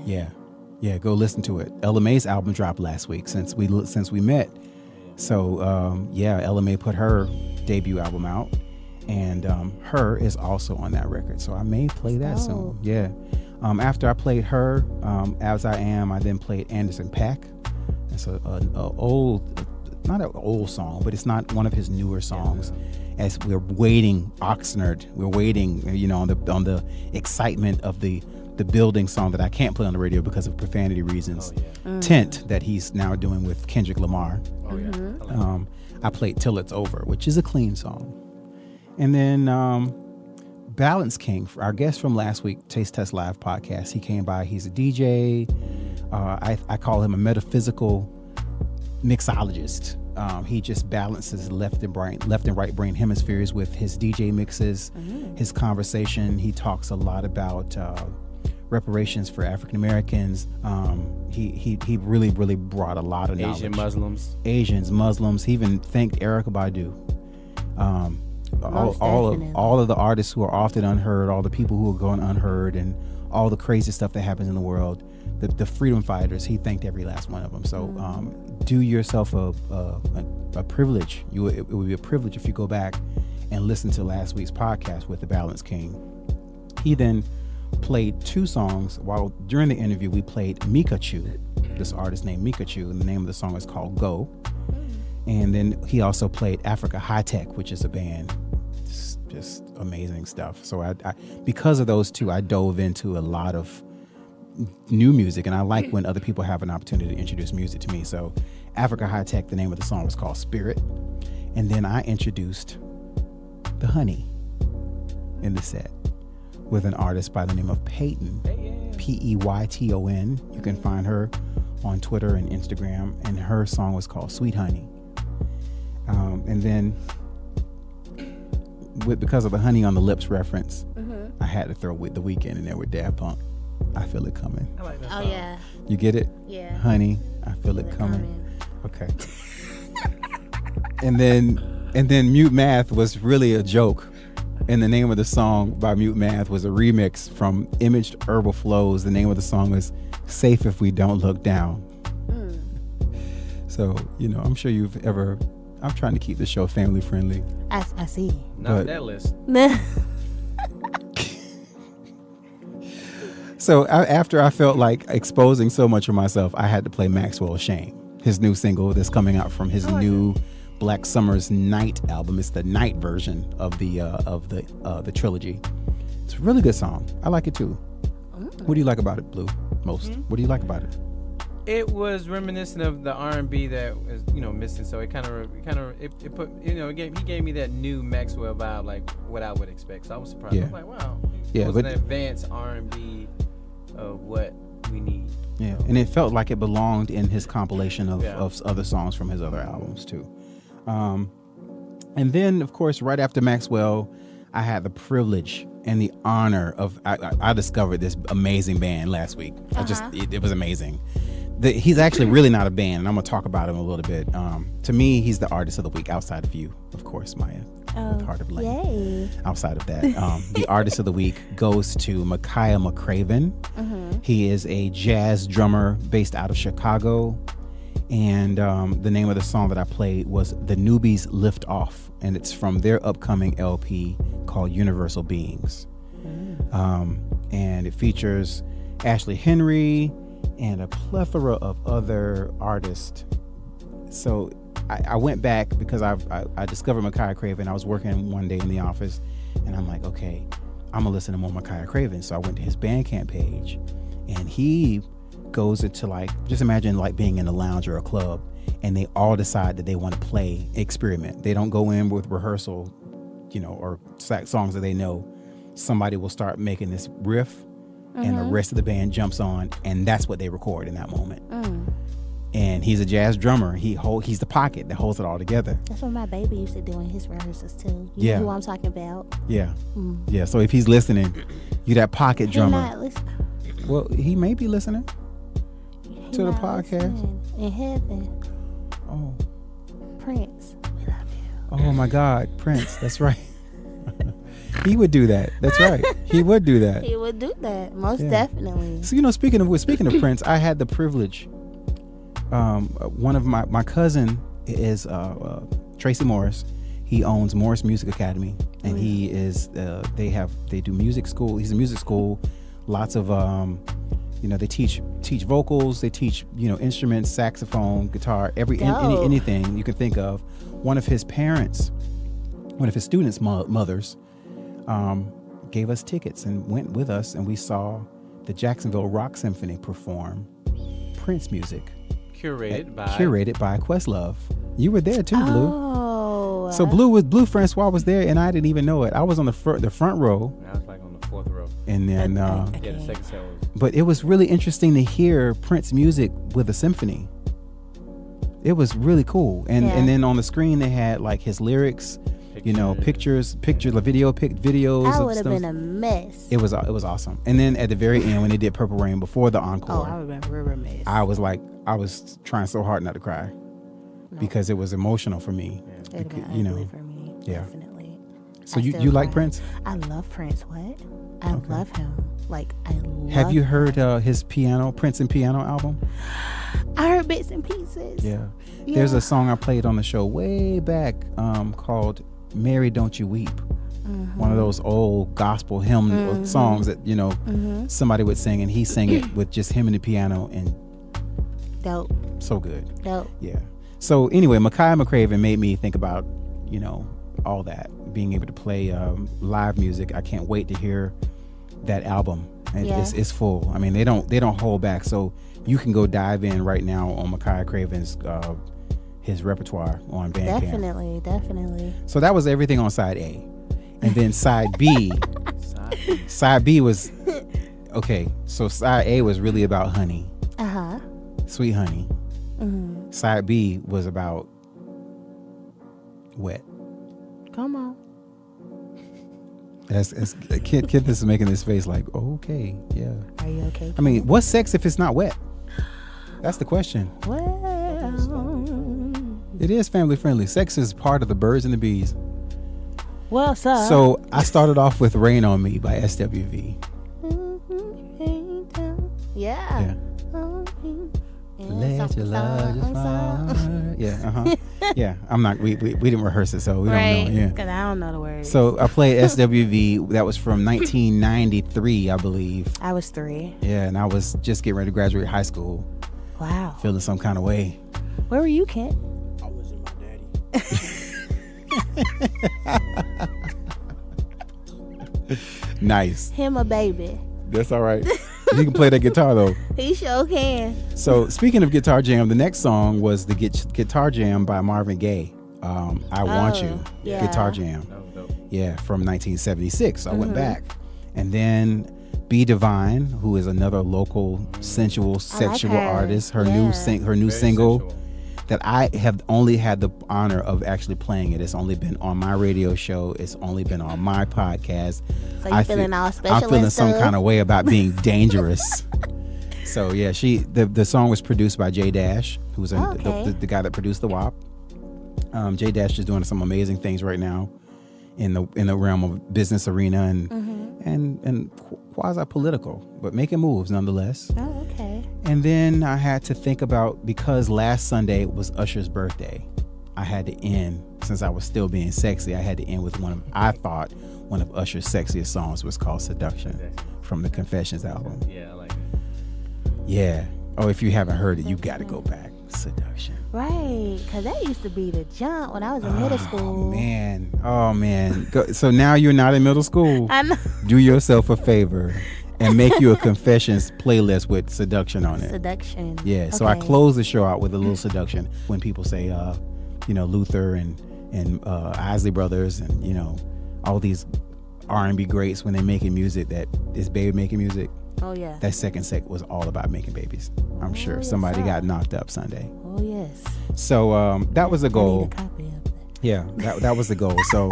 yeah. Go listen to it. Ella May's album dropped last week since we met. So Ella May put her debut album out. And H.E.R is also on that record, so I may play that soon. Yeah. After I played H.E.R, As I Am, I then played Anderson .Paak. It's an old, not an old song, but it's not one of his newer songs. As we're waiting, Oxnard, we're waiting, you know, on the excitement of the building song that I can't play on the radio because of profanity reasons. Tent, that he's now doing with Kendrick Lamar. I played Till It's Over, which is a clean song. And then Balance King, our guest from last week, Taste Test Live podcast, he came by. He's a DJ. I call him a metaphysical mixologist. He just balances left and right brain hemispheres with his DJ mixes, his conversation. He talks a lot about reparations for African Americans. He really brought a lot of knowledge. Asians, Muslims. He even thanked Erykah Badu. All of the artists who are often unheard, all the people who are going unheard, and all the crazy stuff that happens in the world, the freedom fighters, he thanked every last one of them. So do yourself a privilege. It would be a privilege if you go back and listen to last week's podcast with the Balance King. He then played two songs. While during the interview we played Mikachu, this artist named Mikachu, and the name of the song is called Go. And then he also played Africa High Tech, which is a band. Just amazing stuff. So I because of those two, I dove into a lot of new music, and I like when other people have an opportunity to introduce music to me. So Africa High Tech, the name of the song was called Spirit. And then I introduced The Honey in the set with an artist by the name of Peyton, Peyton. You can find her on Twitter and Instagram, and her song was called Sweet Honey. And then because of the Honey on the Lips reference, I had to throw with The Weeknd in there with Daft Punk. I Feel It Coming. I like that song. Oh yeah. You get it? Yeah. Honey, I Feel It Coming. Okay. and then Mute Math was really a joke. And the name of the song by Mute Math was a remix from Imaged Herbal Flows. The name of the song was Safe If We Don't Look Down. So, you know, I'm sure you've ever... I'm trying to keep the show family friendly. I see. Not that list. So after I felt like exposing so much of myself, I had to play Maxwell Shame, his new single that's coming out from his new Black Summer's Night album. It's the night version of the trilogy. It's a really good song. I like it too. What do you like about it, Blue? Most. What do you like about it? It was reminiscent of the R&B that was, you know, missing. So it it put, you know, he gave me that new Maxwell vibe, like what I would expect. So I was surprised. I was like, wow. It was an advanced R&B of what we need. Yeah, and it felt like it belonged in his compilation of other songs from his other albums too. And then, of course, right after Maxwell, I had the privilege and the honor of I discovered this amazing band last week. It was amazing. He's actually really not a band, and I'm gonna talk about him a little bit. To me, he's the artist of the week outside of you, of course, Maya. Part of Elaine. Yay. Outside of that, the artist of the week goes to Makaya McCraven. He is a jazz drummer based out of Chicago, and the name of the song that I played was The Newbies Lift Off, and it's from their upcoming LP called Universal Beings. And it features Ashley Henry and a plethora of other artists. So I went back because I discovered Makaya McCraven. I was working one day in the office, and I'm like, okay, I'm gonna listen to more Makaya McCraven. So I went to his Bandcamp page, and he goes into like, just imagine like being in a lounge or a club, and they all decide that they want to play, experiment. They don't go in with rehearsal, or songs that they know. Somebody will start making this riff, and the rest of the band jumps on, and that's what they record in that moment. And he's a jazz drummer. He's the pocket that holds it all together. That's what my baby used to do in his rehearsals too. You know who I'm talking about? Yeah. Yeah. So if he's listening, you that pocket drummer. Not listening. Well, he may be listening to the podcast. In heaven. Oh. Prince, we love you. Oh my God, Prince. That's right. He would do that. That's right. He would do that. He would do that. Most definitely. So speaking of Prince, I had the privilege. One of my cousin is Tracy Morris. He owns Morris Music Academy, and he is they do music school. He's a music school. Lots of they teach vocals. They teach instruments, saxophone, guitar, anything you can think of. One of his students' mothers gave us tickets and went with us, and we saw the Jacksonville Rock Symphony perform Prince music. Curated by Questlove. You were there too, Blue. Oh. So Blue Francois was there, and I didn't even know it. I was on the front row. I was like on the fourth row. And then, the second set was. But it was really interesting to hear Prince music with a symphony. It was really cool. And then on the screen they had like his lyrics, pictures, like videos. That would have been a mess. It was awesome. And then at the very end when they did Purple Rain before the encore, I remember a mess. I was trying so hard not to cry because it was emotional for me. Yeah. It would ugly for me. Yeah. Definitely. So you like Prince? I love Prince. What? I love him. Like I love. Have you heard his Prince and Piano album? I heard bits and pieces. Yeah. There's a song I played on the show way back called "Mary Don't You Weep." One of those old gospel hymn songs that somebody would sing, and he sang it with just him and the piano, and dope. So good. Dope. Yeah. So anyway, Makaya McCraven made me think about all that, being able to play live music. I can't wait to hear that album. And it's full. I mean, they don't hold back. So you can go dive in right now on Makaya McCraven's his repertoire on Bandcamp. Definitely. So that was everything on side A. And then side B. Side B was okay. So side A was really about honey. Sweet honey. Side B was about wet. Come on. As Kid is making this face like, okay, yeah. Are you okay? I mean, what's sex if it's not wet? That's the question. Well, it is family friendly. Sex is part of the birds and the bees. Well, sir. So I started off with "Rain on Me" by SWV. Yeah. Let your love just fall. Yeah, yeah. I'm not. We didn't rehearse it, so we don't know. Yeah. Because I don't know the words. So I played SWV. That was from 1993, I believe. I was 3. Yeah, and I was just getting ready to graduate high school. Wow. Feeling some kind of way. Where were you, Kent? I was in my daddy. Nice. Him a baby. That's all right. You can play that guitar though. He sure can. So speaking of Guitar Jam, the next song was the Guitar Jam by Marvin Gaye. I Want You. Yeah. Guitar Jam. That was dope. Yeah, from 1976. So I went back. And then Be Divine, who is another local sensual, sexual artist. Her new Very single sensual. that I have only had the honor of actually playing it. It's only been on my radio show. It's only been on my podcast. So you feeling all special? I'm feeling some kind of way about being dangerous. So yeah, the song was produced by J Dash, who's the guy that produced the WAP. J Dash is doing some amazing things right now in the realm of business arena and quasi political, but making moves nonetheless. Oh, okay. And then I had to think about, because last Sunday was Usher's birthday, I had to end, since I was still being sexy, I had to end with one of Usher's sexiest songs, was called Seduction, from the Confessions album. Yeah, I like it. Yeah. Oh, if you haven't heard it, you got to go back. Seduction. Right, because that used to be the jump when I was in middle school. Oh, man. So now you're not in middle school. I know. Do yourself a favor and make you a confessions playlist with seduction on it. Seduction. Yeah. So I Okay. close the show out with a little seduction when people say, Luther and Isley Brothers and all these R&B greats when they're making music that is baby making music. Oh yeah. That second set was all about making babies. I'm sure yes, somebody sir. got knocked up Sunday. Oh yes. So that was the I goal. need a copy of that. Yeah, that was the goal. So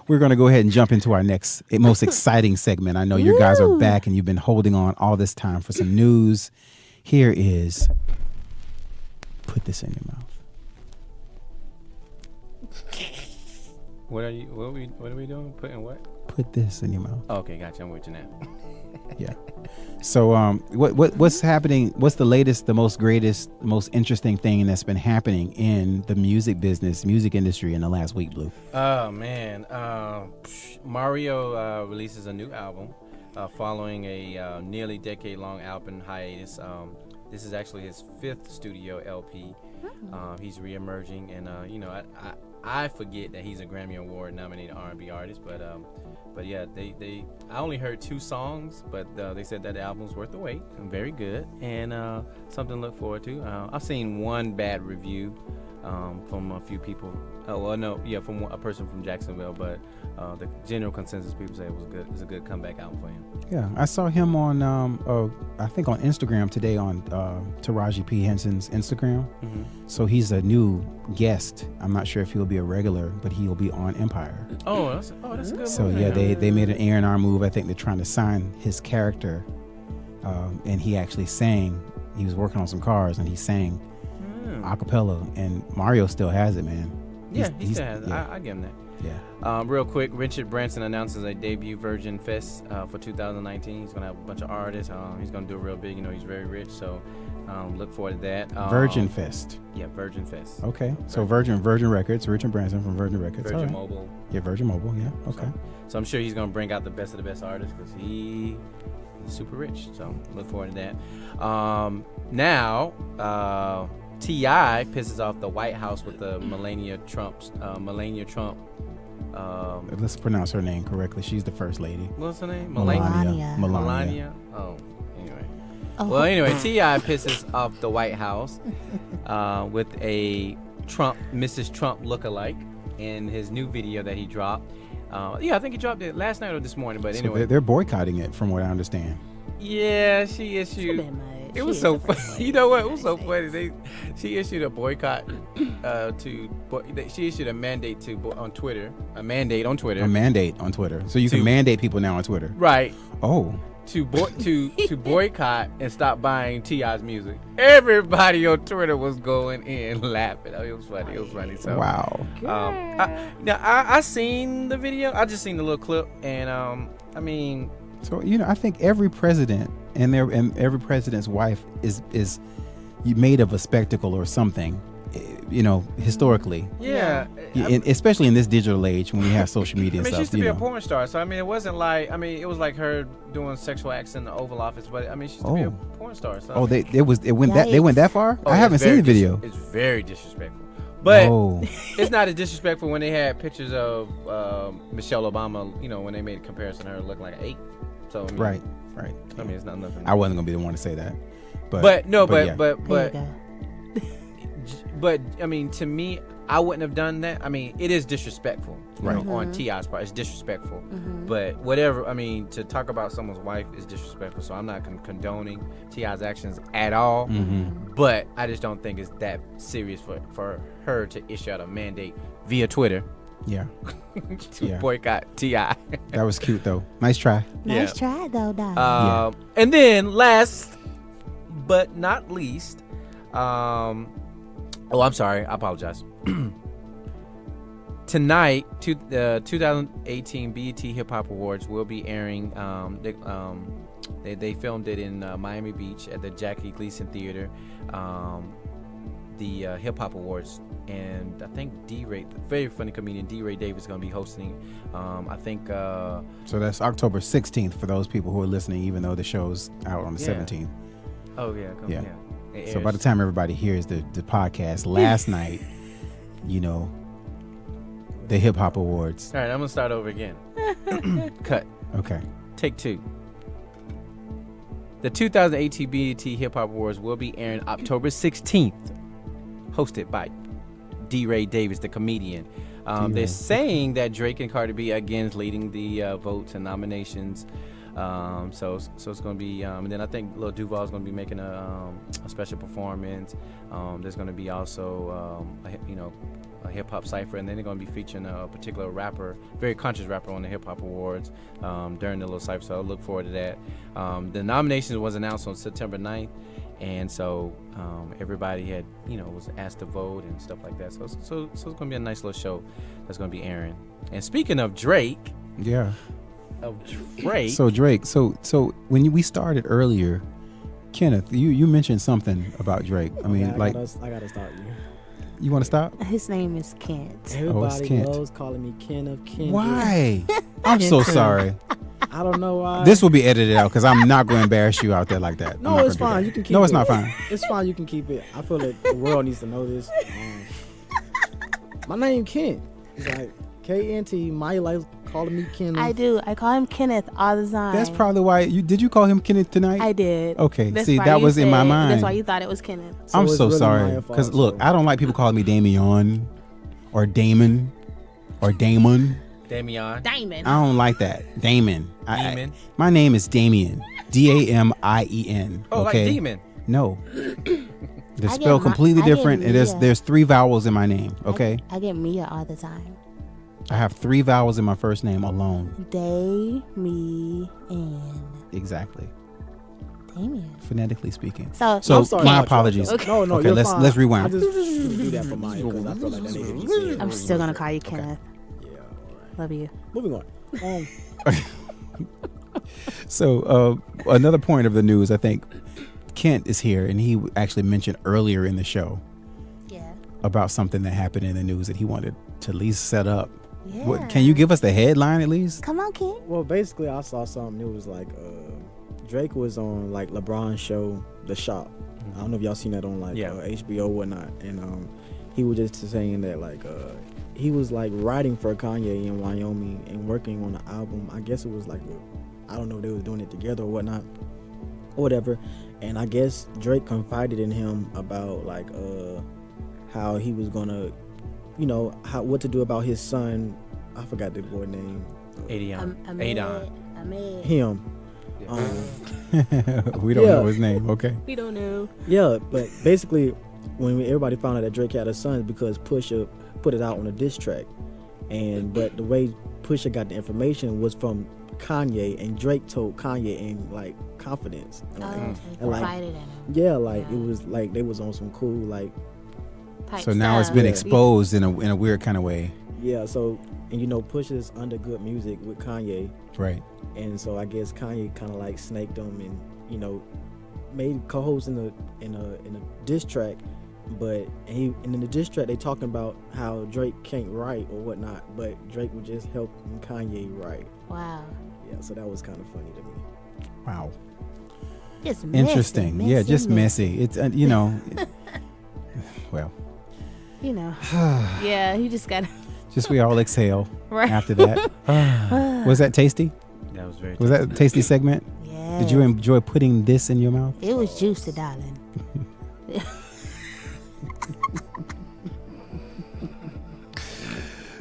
we're going to go ahead and jump into our next most exciting segment. I know you guys are Woo. back and you've been holding on all this time for some news. Here is put this in your mouth. What are we doing? Putting what? Put this in your mouth. Oh, okay, gotcha. I'm with you now. Yeah. So what's happening? What's the latest, the most greatest, most interesting thing that's been happening in the music business, music industry in the last week, Blue? Oh man, Mario releases a new album following a nearly decade-long album hiatus. This is actually his 5th studio LP. He's re-emerging, and I forget that he's a Grammy Award nominated R&B artist, but yeah, I only heard 2 songs, but they said that the album's worth the wait and very good, and something to look forward to. I've seen one bad review from a few people. From a person from Jacksonville, but the general consensus people say it was good. It's a good comeback album for him. Yeah, I saw him on I think on Instagram today on Taraji P. Henson's Instagram. Mm-hmm. So he's a new guest. I'm not sure if he'll be a regular, but he'll be on Empire. Oh, that's a good. So move. yeah, they made an A&R move. I think they're trying to sign his character, and he actually sang. He was working on some cars and he sang a cappella, and Mario still has it, man. Yeah, he still has it. Yeah. I give him that. Yeah. Real quick, Richard Branson announces a debut Virgin Fest for 2019. He's gonna have a bunch of artists. He's gonna do it real big. He's very rich, so look forward to that. Virgin Fest. Yeah, Virgin Fest. Okay, so Virgin Records, Richard Branson from Virgin Records. Virgin All right. Mobile. Yeah, Virgin Mobile. Yeah. Okay. So I'm sure he's gonna bring out the best of the best artists because he's super rich. So look forward to that. Now. T.I. pisses off the White House with the Melania Trump. Let's pronounce her name correctly. She's the first lady. What's her name? Melania. Melania. Oh, anyway. Oh. Well, anyway, T.I. pisses off the White House with a Mrs. Trump lookalike in his new video that he dropped. I think he dropped it last night or this morning. But anyway, so they're boycotting it, from what I understand. Yeah, she issued. It was so funny. You know what? It was so funny. She issued a boycott she issued a mandate on Twitter. A mandate on Twitter. So you can mandate people now on Twitter. Right. Oh. To boycott and stop buying T.I.'s music. Everybody on Twitter was going in laughing. It was funny. So wow. I seen the video. I just seen the little clip, and I mean. So I think every president and every president's wife is made of a spectacle or something, historically. Yeah. Especially in this digital age when we have social media and stuff. She used to be a porn star, so it wasn't like it was like her doing sexual acts in the Oval Office, but she used to be a porn star. So they went that far? I haven't seen the video. It's very disrespectful. But it's not as disrespectful when they had pictures of Michelle Obama, when they made a comparison to her looking like an 8. So right. It's not nothing. I wasn't gonna be the one to say that, but to me, I wouldn't have done that. It is disrespectful, on T.I.'s part. It's disrespectful, but whatever. To talk about someone's wife is disrespectful. So I'm not condoning T.I.'s actions at all. But I just don't think it's that serious for her to issue out a mandate via Twitter. Yeah. Boycott T.I. That was cute though. Nice try. Nice try though, Dad. And then last but not least, I'm sorry, I apologize. Tonight, the 2018 BET Hip Hop Awards will be airing. They filmed it in Miami Beach at the Jackie Gleason Theater. The Hip Hop Awards, and I think D-Ray, the very funny comedian D-Ray Davis, is going to be hosting. I think. So that's October 16th for those people who are listening, even though the show's out on the 17th. Oh yeah. Yeah. So by the time everybody hears the podcast, last night, the Hip Hop Awards. All right, I'm gonna start over again. Cut. Okay. Take two. The 2018 BET Hip Hop Awards will be airing October 16th, hosted by D. Ray Davis, the comedian. They're saying that Drake and Cardi B again is leading the votes and nominations. So it's going to be, and then I think Lil Duval is going to be making a special performance. There's going to be also, a hip hop cipher, and then they're going to be featuring a particular rapper, very conscious rapper on the Hip Hop Awards during the little cipher. So I look forward to that. The nominations was announced on September 9th, and so everybody had, was asked to vote and stuff like that. So it's going to be a nice little show that's going to be airing. And speaking of Drake. Yeah. Of Drake. So Drake. So when we started earlier, Kenneth, you mentioned something about Drake. I mean, I gotta stop you. You want to stop? His name is Kent. Everybody Kent. loves calling me Kenneth. Why? I'm so sorry. I don't know why. This will be edited out because I'm not going to embarrass you out there like that. No, it's fine. You can keep it. No, it's not fine. It's fine. You can keep it. I feel like the world needs to know this. My name Kent. It's like KNT. My life calling me Kenneth. I do. I call him Kenneth all the time. That's probably why did you call him Kenneth tonight? I did. Okay. That's See, why that you was in my said- mind. That's why you thought it was Kenneth. So I'm it's so really sorry my because fault, look, so- I don't like people calling me Damien or Damon or Damon. Damien. Diamond. I don't like that. Damon. Demon. My name is Damien. Damien. Oh, okay? like demon. No. They're I spelled get completely I get different, and Mia. there's 3 vowels in my name. Okay, I get Mia all the time. I have 3 vowels in my first name alone. They, me, and Exactly, Damien. phonetically speaking. So I'm sorry my about y'all, apologies. though. Okay. No, Okay, you're let's fine. rewind. I just do that for mine because I feel like that needed to be said. I'm still gonna call you Kenneth. Yeah. All right. Love you. Moving on. So another point of the news, I think Kent is here, and he actually mentioned earlier in the show Yeah. about something that happened in the news that he wanted to at least set up. Yeah. What, can you give us the headline at least? Come on, Kent. Well, basically, I saw something. It was like Drake was on like LeBron's show, The Shop. I don't know if y'all seen that on like HBO or whatnot. And he was just saying that like he was like writing for Kanye in Wyoming and working on the album. I guess it was like I don't know if they was doing it together or whatnot or whatever. And I guess Drake confided in him about like how he was gonna, what to do about his son. I forgot the boy name. Adon. Ahmed. Him. We don't know his name. Okay. We don't know. Yeah, but basically, when everybody found out that Drake had a son, because Pusha put it out on a diss track, but the way Pusha got the information was from Kanye, and Drake told Kanye in like confidence. And, Confided in him. yeah, like it was like they was on some cool like. Type So now it's stuff. been exposed in a weird kind of way. Yeah, so and Pusha's under good music with Kanye, Right. and so I guess Kanye kind of like snaked him and made co-host in a diss track. But and in the diss track they talking about how Drake can't write or whatnot, but Drake would just help Kanye write. Wow. Yeah, so that was kind of funny to me. Wow. Just Interesting. Messy, Yeah, just messy. It's well, yeah, you just gotta. just we all exhale Right. after that. Was that tasty? That was very Was that a tasty segment? Yeah. Did you enjoy putting this in your mouth? It was juicy, darling.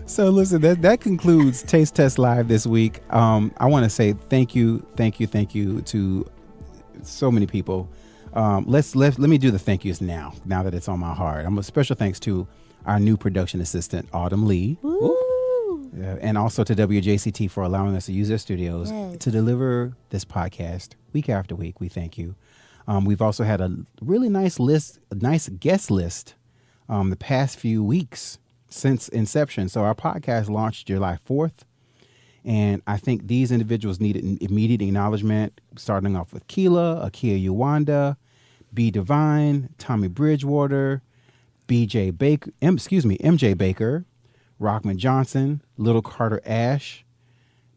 So listen, that concludes Taste Test Live this week. I want to say thank you to so many people. Let me do the thank yous now that it's on my heart. I'm a special thanks to our new production assistant, Autumn Lee. And also to WJCT for allowing us to use their studios to deliver this podcast week after week. We thank you. We've also had a really nice guest list the past few weeks since inception. So our podcast launched July 4th. And I think these individuals needed immediate acknowledgement, starting off with Keela, Akia Uwanda, B. Divine, Tommy Bridgewater, MJ Baker, Rockman Johnson, Little Carter Ash,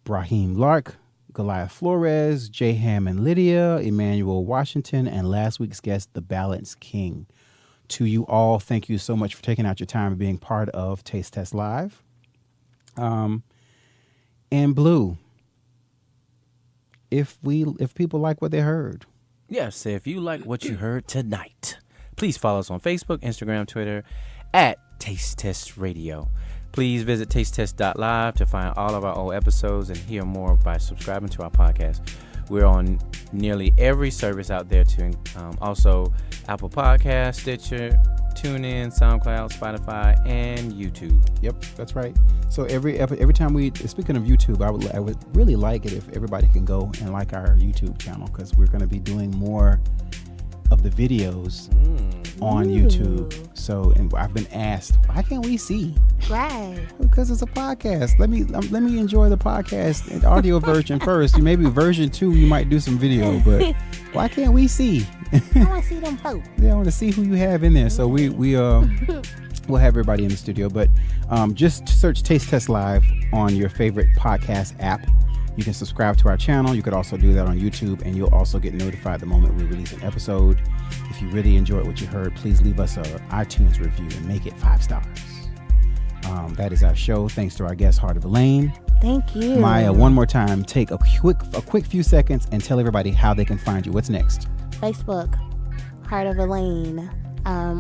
Brahim Lark, Goliath Flores, J. Hammond Lydia, Emmanuel Washington, and last week's guest, The Balance King. To you all, thank you so much for taking out your time and being part of Taste Test Live. And Blue, if people like what they heard. Yes, if you like what you heard tonight, please follow us on Facebook, Instagram, Twitter at Taste Test Radio. Please visit tastetest.live to find all of our old episodes and hear more by subscribing to our podcast. We're on nearly every service out there too. Also, Apple Podcasts, Stitcher, TuneIn, SoundCloud, Spotify, and YouTube. Yep, that's right. So every time speaking of YouTube, I would really like it if everybody can go and like our YouTube channel, because we're going to be doing more of the videos on YouTube. So, and I've been asked, why can't we see? Right. Because it's a podcast. Let me enjoy the podcast and audio version first. Maybe version 2 you might do some video, but why can't we see? I want to see them folks. Yeah, I want to see who you have in there. So we'll have everybody in the studio, but just search Taste Test Live on your favorite podcast app. You can subscribe to our channel. You could also do that on YouTube, and you'll also get notified the moment we release an episode. If you really enjoyed what you heard, please leave us an iTunes review and make it 5 stars. That is our show. Thanks to our guest, Heart of Elaine. Thank you. Maya, one more time, take a quick few seconds and tell everybody how they can find you. What's next? Facebook, Heart of Elaine.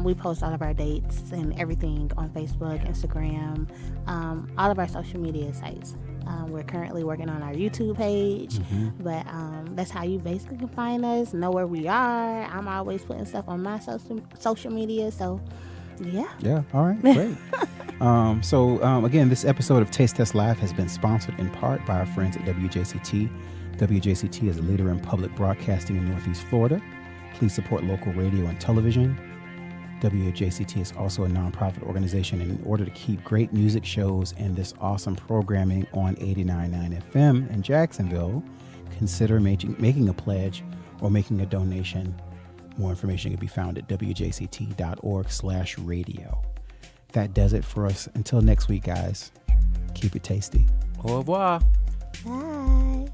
We post all of our dates and everything on Facebook, Instagram, all of our social media sites. We're currently working on our YouTube page, but that's how you basically can find us, know where we are. I'm always putting stuff on my social media, so yeah. Yeah, all right, great. Again, this episode of Taste Test Live has been sponsored in part by our friends at WJCT. WJCT is a leader in public broadcasting in Northeast Florida. Please support local radio and television. WJCT is also a nonprofit organization, and in order to keep great music shows and this awesome programming on 89.9 FM in Jacksonville, consider making a pledge or making a donation. More information can be found at wjct.org/radio. That does it for us. Until next week, guys, keep it tasty. Au revoir. Bye.